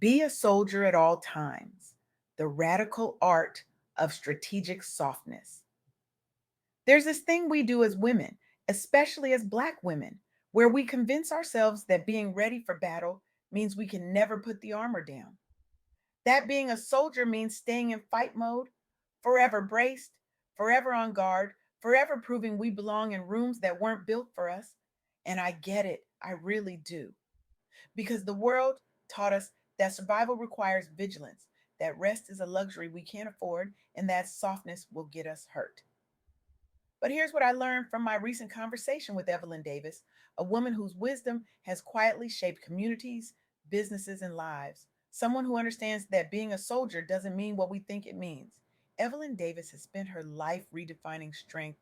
Be a soldier at all times. The radical art of strategic softness. There's this thing we do as women, especially as Black women, where we convince ourselves that being ready for battle means we can never put the armor down. That being a soldier means staying in fight mode, forever braced, forever on guard, forever proving we belong in rooms that weren't built for us. And I get it, I really do. Because the world taught us that survival requires vigilance, that rest is a luxury we can't afford, and that softness will get us hurt. But here's what I learned from my recent conversation with Evelyn Davis, a woman whose wisdom has quietly shaped communities, businesses, and lives. Someone who understands that being a soldier doesn't mean what we think it means. Evelyn Davis has spent her life redefining strength,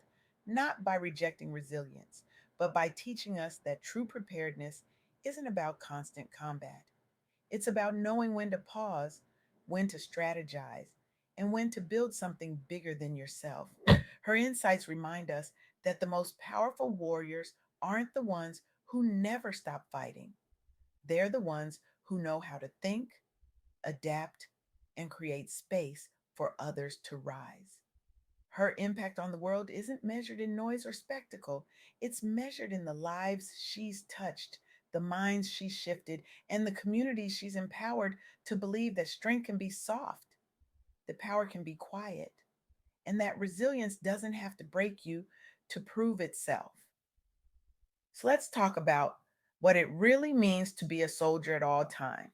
not by rejecting resilience, but by teaching us that true preparedness isn't about constant combat. It's about knowing when to pause, when to strategize, and when to build something bigger than yourself. Her insights remind us that the most powerful warriors aren't the ones who never stop fighting. They're the ones who know how to think, adapt, and create space for others to rise. Her impact on the world isn't measured in noise or spectacle, it's measured in the lives she's touched, the minds she's shifted, and the communities she's empowered to believe that strength can be soft, that power can be quiet, and that resilience doesn't have to break you to prove itself. So let's talk about what it really means to be a soldier at all times.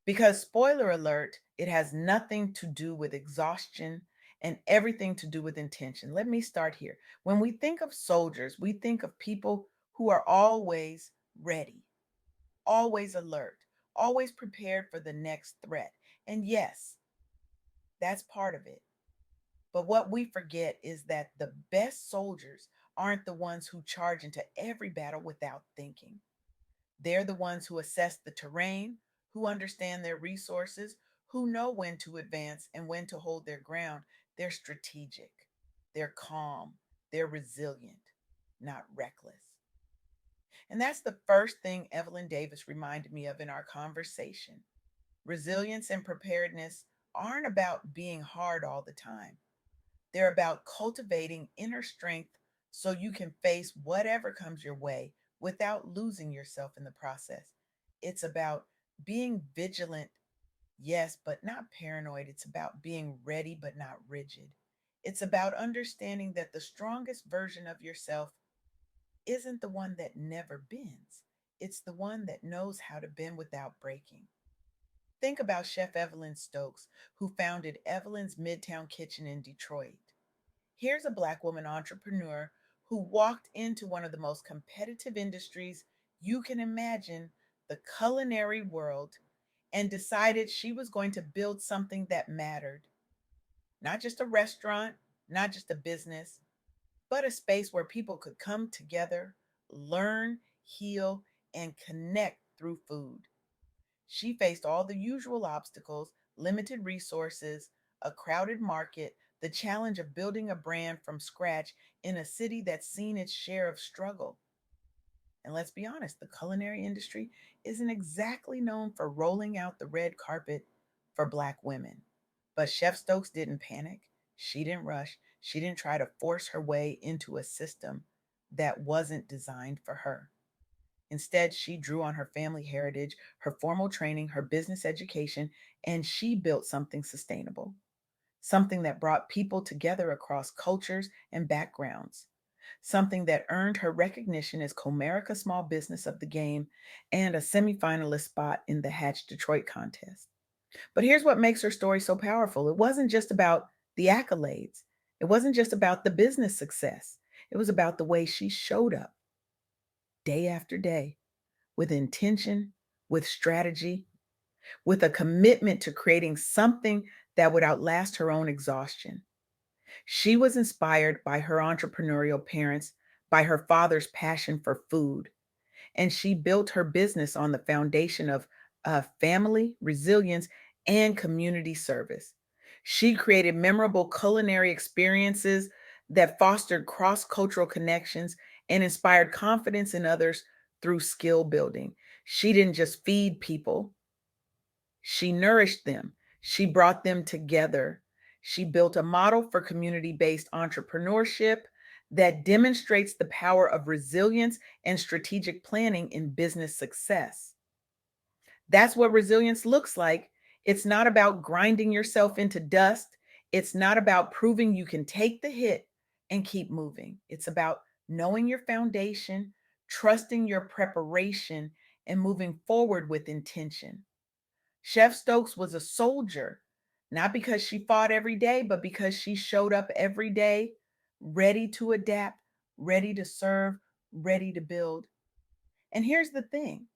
Because, spoiler alert, it has nothing to do with exhaustion and everything to do with intention. Let me start here. When we think of soldiers, we think of people who are always ready, always alert, always prepared for the next threat. And yes, that's part of it. But what we forget is that the best soldiers aren't the ones who charge into every battle without thinking. They're the ones who assess the terrain, who understand their resources, who know when to advance and when to hold their ground. They're strategic, they're calm, they're resilient, not reckless. And that's the first thing Evelyn Davis reminded me of in our conversation. Resilience and preparedness aren't about being hard all the time. They're about cultivating inner strength so you can face whatever comes your way without losing yourself in the process. It's about being vigilant, yes, but not paranoid. It's about being ready, but not rigid. It's about understanding that the strongest version of yourself isn't the one that never bends, it's the one that knows how to bend without breaking. Think about Chef Evelyn Stokes, who founded Evelyn's Midtown Kitchen in Detroit. Here's a Black woman entrepreneur who walked into one of the most competitive industries you can imagine, the culinary world, and decided she was going to build something that mattered. Not just a restaurant, not just a business, but a space where people could come together, learn, heal, and connect through food. She faced all the usual obstacles: limited resources, a crowded market, the challenge of building a brand from scratch in a city that's seen its share of struggle. And let's be honest, the culinary industry isn't exactly known for rolling out the red carpet for Black women. But Chef Stokes didn't panic. She didn't rush. She didn't try to force her way into a system that wasn't designed for her. Instead, she drew on her family heritage, her formal training, her business education, and she built something sustainable, something that brought people together across cultures and backgrounds, something that earned her recognition as Comerica Small Business of the Game and a semifinalist spot in the Hatch Detroit contest. But here's what makes her story so powerful: it wasn't just about the accolades, it wasn't just about the business success, it was about the way she showed up day after day with intention, with strategy, with a commitment to creating something that would outlast her own exhaustion. She was inspired by her entrepreneurial parents, by her father's passion for food, and she built her business on the foundation of family, resilience, and community service. She created memorable culinary experiences that fostered cross cultural connections and inspired confidence in others through skill building. She didn't just feed people, She nourished them. She brought them together. She built a model for community based entrepreneurship that demonstrates the power of resilience and strategic planning in business success. That's what resilience looks like. It's not about grinding yourself into dust. It's not about proving you can take the hit and keep moving. It's about knowing your foundation, trusting your preparation, and moving forward with intention. Chef Stokes was a soldier, not because she fought every day, but because she showed up every day, ready to adapt, ready to serve, ready to build. And here's the thing,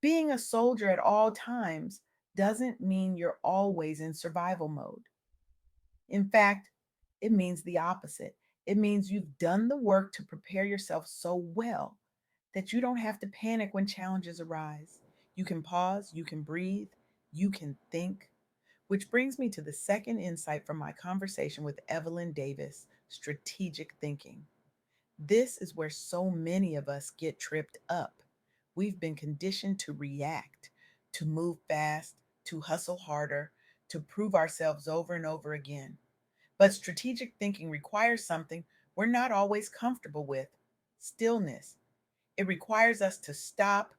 being a soldier at all times doesn't mean you're always in survival mode. In fact, it means the opposite. It means you've done the work to prepare yourself so well that you don't have to panic when challenges arise. You can pause, you can breathe, you can think. Which brings me to the second insight from my conversation with Evelyn Davis, strategic thinking. This is where so many of us get tripped up. We've been conditioned to react, to move fast, to hustle harder, to prove ourselves over and over again. But strategic thinking requires something we're not always comfortable with: stillness. It requires us to stop,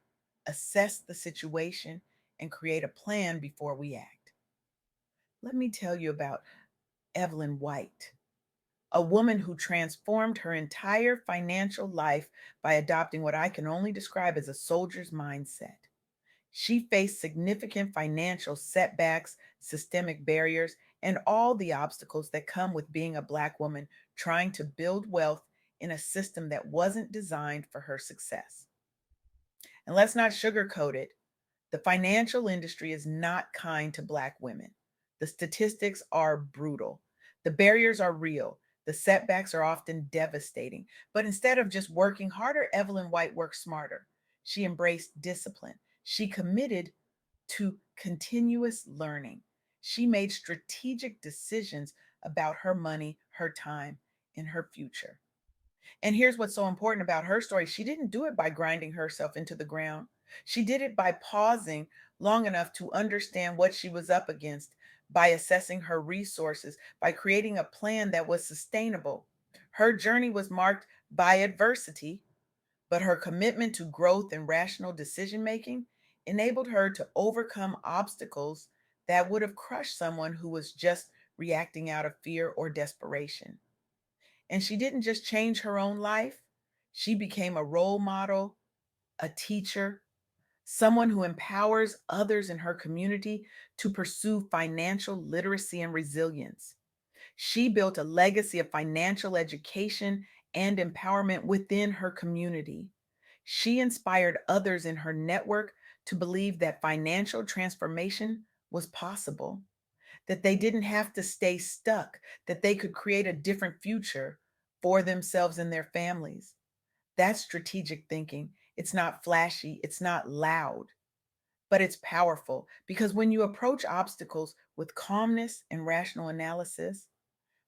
assess the situation, and create a plan before we act. Let me tell you about Evelyn White, a woman who transformed her entire financial life by adopting what I can only describe as a soldier's mindset. She faced significant financial setbacks, systemic barriers, and all the obstacles that come with being a Black woman trying to build wealth in a system that wasn't designed for her success. And let's not sugarcoat it. The financial industry is not kind to Black women. The statistics are brutal. The barriers are real. The setbacks are often devastating. But instead of just working harder, Evelyn White worked smarter. She embraced discipline. She committed to continuous learning. She made strategic decisions about her money, her time, and her future. And here's what's so important about her story: she didn't do it by grinding herself into the ground. She did it by pausing long enough to understand what she was up against, by assessing her resources, by creating a plan that was sustainable. Her journey was marked by adversity, but her commitment to growth and rational decision making enabled her to overcome obstacles that would have crushed someone who was just reacting out of fear or desperation. And she didn't just change her own life, she became a role model, a teacher, someone who empowers others in her community to pursue financial literacy and resilience. She built a legacy of financial education and empowerment within her community. She inspired others in her network to believe that financial transformation was possible, that they didn't have to stay stuck, that they could create a different future for themselves and their families. That's strategic thinking. It's not flashy, it's not loud, but it's powerful, because when you approach obstacles with calmness and rational analysis,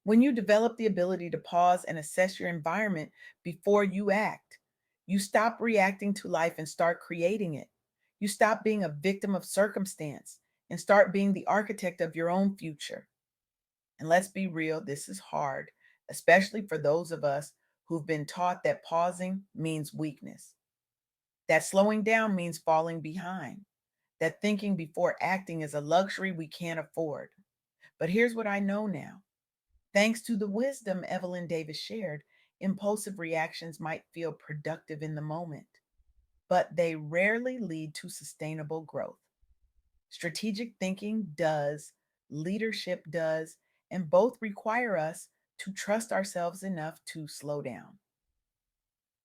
when you develop the ability to pause and assess your environment before you act, you stop reacting to life and start creating it. You stop being a victim of circumstance and start being the architect of your own future. And let's be real, this is hard, especially for those of us who've been taught that pausing means weakness, that slowing down means falling behind, that thinking before acting is a luxury we can't afford. But here's what I know now. Thanks to the wisdom Evelyn Davis shared, impulsive reactions might feel productive in the moment, but they rarely lead to sustainable growth. Strategic thinking does, leadership does, and both require us to trust ourselves enough to slow down.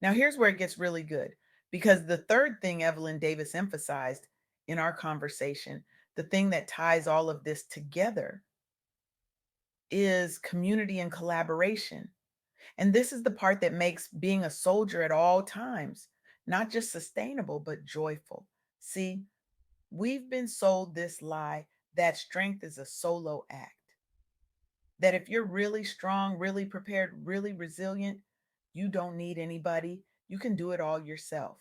Now, here's where it gets really good, because the third thing Evelyn Davis emphasized in our conversation, the thing that ties all of this together, is community and collaboration. And this is the part that makes being a soldier at all times not just sustainable, but joyful. See, we've been sold this lie that strength is a solo act, that if you're really strong, really prepared, really resilient, you don't need anybody. You can do it all yourself.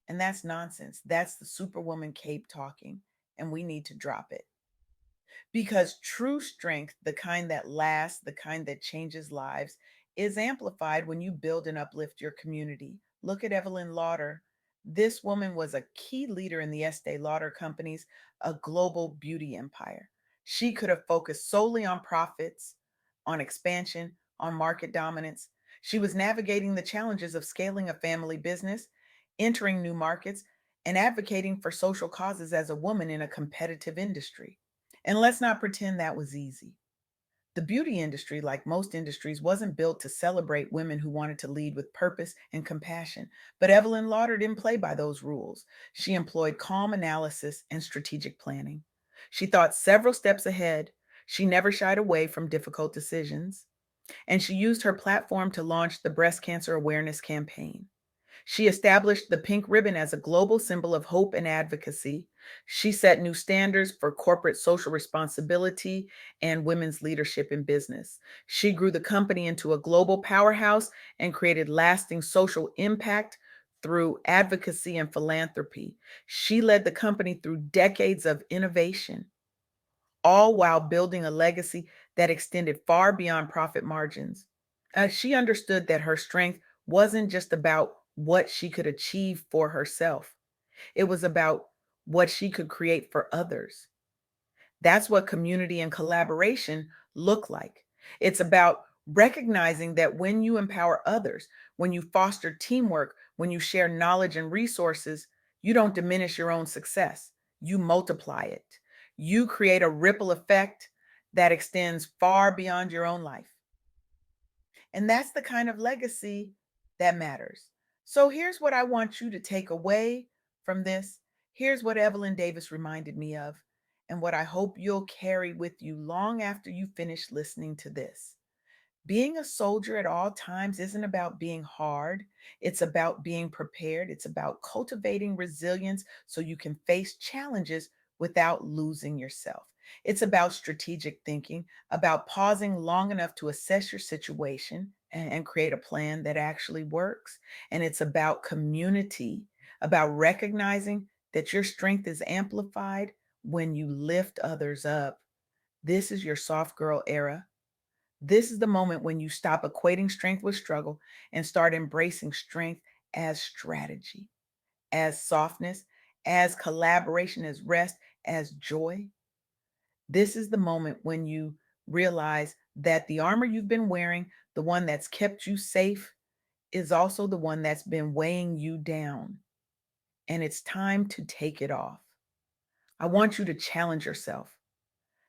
And that's nonsense. That's the superwoman cape talking. and we need to drop it. Because true strength, the kind that lasts, the kind that changes lives, is amplified when you build and uplift your community. Look at Evelyn Lauder. This woman was a key leader in the Estee Lauder Companies, a global beauty empire. She could have focused solely on profits, on expansion, on market dominance. She was navigating the challenges of scaling a family business, entering new markets, and advocating for social causes as a woman in a competitive industry. And let's not pretend that was easy. The beauty industry, like most industries, wasn't built to celebrate women who wanted to lead with purpose and compassion. But Evelyn Lauder didn't play by those rules. She employed calm analysis and strategic planning. She thought several steps ahead. She never shied away from difficult decisions. And she used her platform to launch the breast cancer awareness campaign. She established the pink ribbon as a global symbol of hope and advocacy. She set new standards for corporate social responsibility and women's leadership in business. She grew the company into a global powerhouse and created lasting social impact through advocacy and philanthropy. She led the company through decades of innovation, all while building a legacy that extended far beyond profit margins. She understood that her strength wasn't just about what she could achieve for herself, it was about what she could create for others. That's what community and collaboration look like. It's about recognizing that when you empower others, when you foster teamwork, when you share knowledge and resources, you don't diminish your own success, you multiply it. You create a ripple effect that extends far beyond your own life. And that's the kind of legacy that matters. So here's what I want you to take away from this. Here's what Evelyn Davis reminded me of, and what I hope you'll carry with you long after you finish listening to this. Being a soldier at all times isn't about being hard. It's about being prepared. It's about cultivating resilience so you can face challenges without losing yourself. It's about strategic thinking, about pausing long enough to assess your situation and create a plan that actually works. And it's about community, about recognizing that your strength is amplified when you lift others up. This is your soft girl era. This is the moment when you stop equating strength with struggle and start embracing strength as strategy, as softness, as collaboration, as rest, as joy. This is the moment when you realize that the armor you've been wearing, the one that's kept you safe, is also the one that's been weighing you down. And it's time to take it off. I want you to challenge yourself.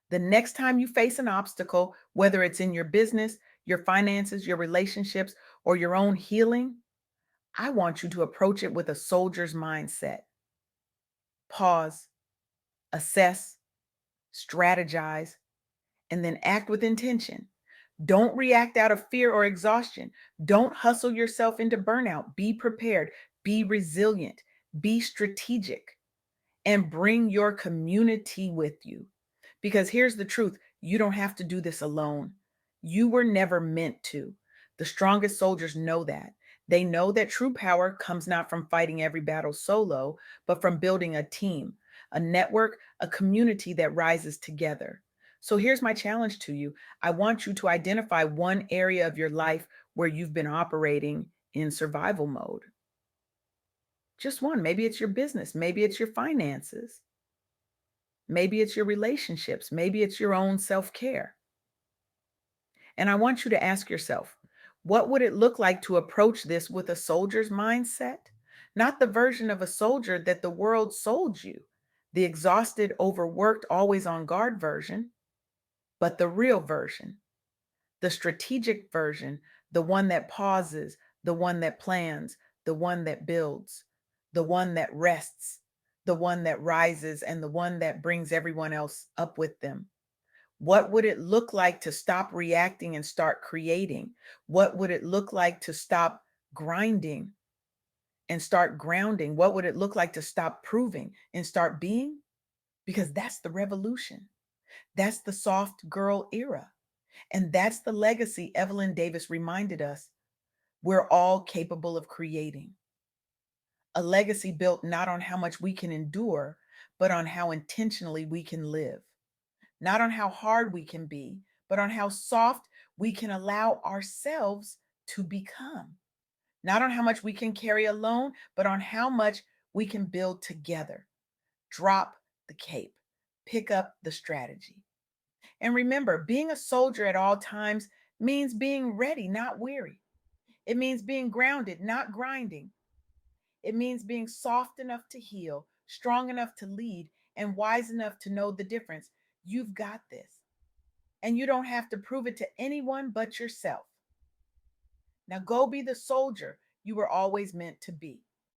The next time you face an obstacle, whether it's in your business, your finances, your relationships, or your own healing, I want you to approach it with a soldier's mindset. Pause, assess, strategize, and then act with intention. Don't react out of fear or exhaustion. Don't hustle yourself into burnout. Be prepared, be resilient, be strategic, and bring your community with you. Because here's the truth, you don't have to do this alone. You were never meant to. The strongest soldiers know that. They know that true power comes not from fighting every battle solo, but from building a team, a network, a community that rises together. So here's my challenge to you. I want you to identify one area of your life where you've been operating in survival mode. Just one. Maybe it's your business, maybe it's your finances. Maybe it's your relationships. Maybe it's your own self care. And I want you to ask yourself, what would it look like to approach this with a soldier's mindset? Not the version of a soldier that the world sold you, the exhausted, overworked, always on guard version, but the real version, the strategic version, the one that pauses, the one that plans, the one that builds, the one that rests, the one that rises, and the one that brings everyone else up with them. What would it look like to stop reacting and start creating? What would it look like to stop grinding and start grounding? What would it look like to stop proving and start being? Because that's the revolution. That's the soft girl era. And that's the legacy Evelyn Davis reminded us we're all capable of creating. A legacy built not on how much we can endure, but on how intentionally we can live. Not on how hard we can be, but on how soft we can allow ourselves to become. Not on how much we can carry alone, but on how much we can build together. Drop the cape, pick up the strategy. And remember, being a soldier at all times means being ready, not weary. It means being grounded, not grinding. It means being soft enough to heal, strong enough to lead, and wise enough to know the difference. You've got this. And you don't have to prove it to anyone but yourself. Now go be the soldier you were always meant to be.